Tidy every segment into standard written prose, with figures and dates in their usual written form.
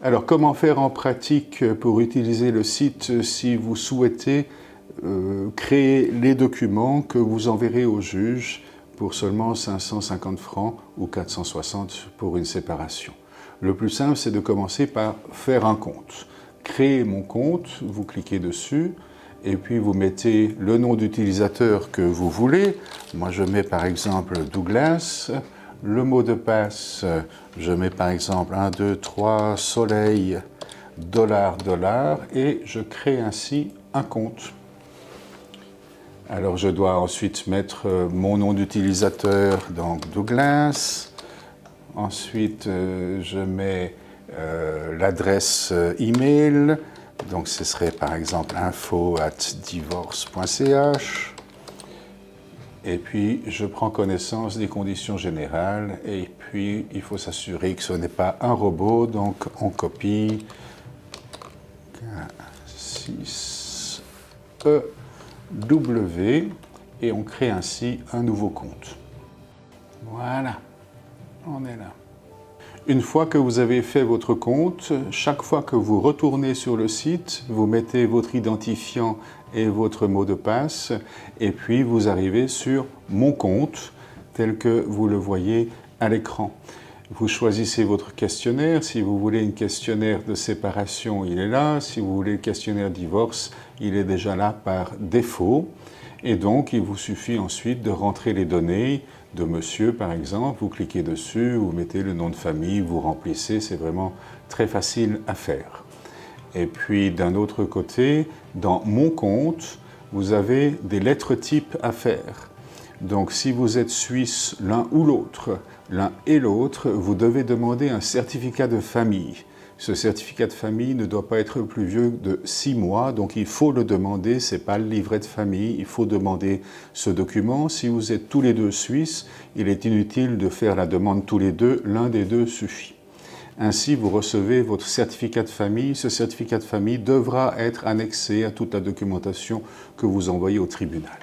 Alors, comment faire en pratique pour utiliser le site si vous souhaitez créer les documents que vous enverrez au juge pour seulement 550 francs ou 460 pour une séparation? Le plus simple, c'est de commencer par faire un compte. Créer mon compte, vous cliquez dessus, et puis vous mettez le nom d'utilisateur que vous voulez. Moi, je mets par exemple Douglas. Le mot de passe, je mets par exemple 1, 2, 3, soleil, dollar, dollar, et je crée ainsi un compte. Alors, je dois ensuite mettre mon nom d'utilisateur, donc Douglas. Ensuite, je mets l'adresse email. Donc, ce serait par exemple info@divorce.ch. Et puis, je prends connaissance des conditions générales. Et puis, il faut s'assurer que ce n'est pas un robot. Donc, on copie 6EW et on crée ainsi un nouveau compte. Voilà, on est là. Une fois que vous avez fait votre compte, chaque fois que vous retournez sur le site, vous mettez votre identifiant et votre mot de passe, et puis vous arrivez sur Mon compte, tel que vous le voyez à l'écran. Vous choisissez votre questionnaire. Si vous voulez un questionnaire de séparation, il est là. Si vous voulez le questionnaire divorce, il est déjà là par défaut. Et donc, il vous suffit ensuite de rentrer les données de monsieur, par exemple. Vous cliquez dessus, vous mettez le nom de famille, vous remplissez. C'est vraiment très facile à faire. Et puis, d'un autre côté, dans Mon compte, vous avez des lettres types à faire. Donc, si vous êtes suisse l'un ou l'autre, l'un et l'autre, vous devez demander un certificat de famille. Ce certificat de famille ne doit pas être plus vieux de 6 mois, donc il faut le demander, ce n'est pas le livret de famille, il faut demander ce document. Si vous êtes tous les deux suisses, il est inutile de faire la demande tous les deux, l'un des deux suffit. Ainsi, vous recevez votre certificat de famille. Ce certificat de famille devra être annexé à toute la documentation que vous envoyez au tribunal.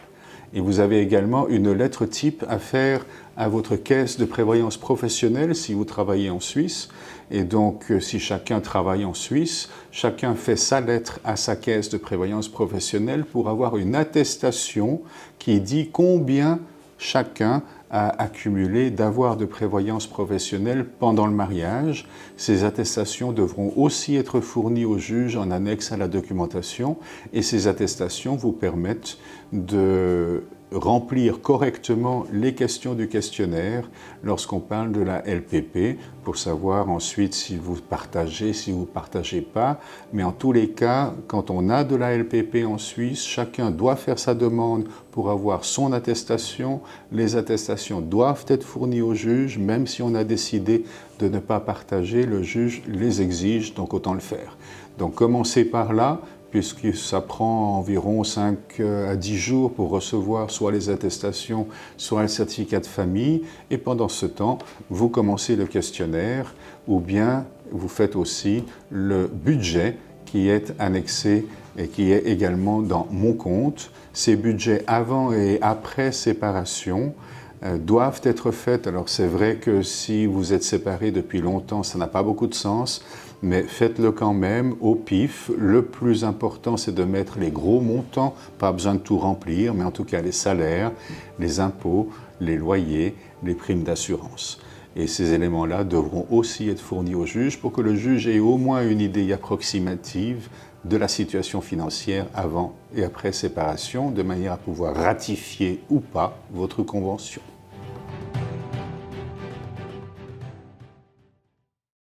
Et vous avez également une lettre type à faire à votre caisse de prévoyance professionnelle si vous travaillez en Suisse. Et donc, si chacun travaille en Suisse, chacun fait sa lettre à sa caisse de prévoyance professionnelle pour avoir une attestation qui dit combien chacun a accumulé d'avoirs de prévoyance professionnelle pendant le mariage. Ces attestations devront aussi être fournies au juge en annexe à la documentation et ces attestations vous permettent de remplir correctement les questions du questionnaire lorsqu'on parle de la LPP pour savoir ensuite si vous partagez, si vous ne partagez pas. Mais en tous les cas, quand on a de la LPP en Suisse, chacun doit faire sa demande pour avoir son attestation. Les attestations doivent être fournies au juge, même si on a décidé de ne pas partager, le juge les exige, donc autant le faire. Donc commencez par là, puisque ça prend environ 5 à 10 jours pour recevoir soit les attestations, soit le certificat de famille. Et pendant ce temps, vous commencez le questionnaire ou bien vous faites aussi le budget qui est annexé et qui est également dans Mon compte. Ces budgets avant et après séparation doivent être faits. Alors c'est vrai que si vous êtes séparés depuis longtemps, ça n'a pas beaucoup de sens, mais faites-le quand même au pif. Le plus important, c'est de mettre les gros montants, pas besoin de tout remplir, mais en tout cas les salaires, les impôts, les loyers, les primes d'assurance. Et ces éléments-là devront aussi être fournis au juge pour que le juge ait au moins une idée approximative de la situation financière avant et après séparation, de manière à pouvoir ratifier ou pas votre convention.